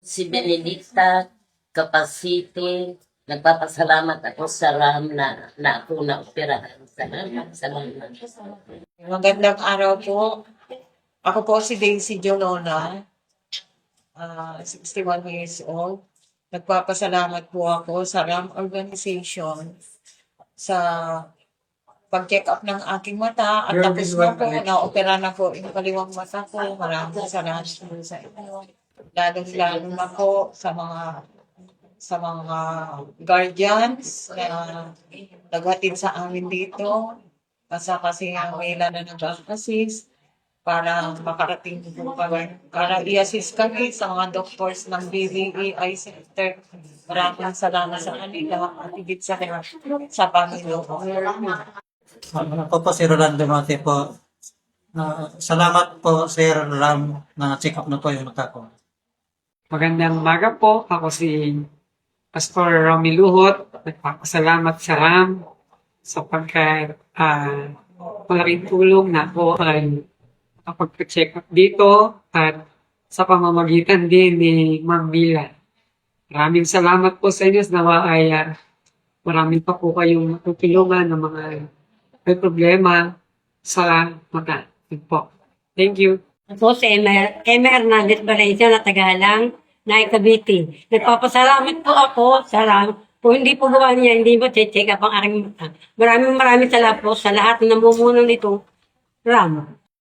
Si Benedicta Capacity, nagpapasalamat ako sa RAM na ako na-operahan. Salamat. Magandang araw po. Ako po si Daisy Jolona, 61 years old. Nagpapasalamat po ako sa RAM Organization sa pag-check up ng aking mata at tapos na po, na-opera na po yung kaliwang mata ko. Maraming salamat po sa inyo. Lalo na po sa mga guardians na naghatid sa amin dito. Kasi may ilan na nag-assist para makarating po kami. Para i-assist kami sa mga doctors ng BVE Eye Center. Maraming salamat sa kanila at higit sa Panginoon. Ako po si Rolando Mate po. Salamat po Sir Ram na check up na po yung mata ko. Magandang umaga po. Ako si Pastor Romy Luhot. Nagpapasalamat sa RAM sapagkat malaking tulong na po ay nakapag-check up dito at sa pamamagitan din ni Ma'am Mila. Maraming salamat po sa inyo. Nawa ay maraming pa po kayong matutulungan ng mga may problema sa mata. Yun po. Thank you. Ako si Emma Hernandez Valencia na Tagalang, na Cavite. Nagpapasalamat po ako sa RAM. Kung hindi po gawa niya, hindi mo check up ang aking mata. Maraming salamat po sa lahat na namumuno nito RAM.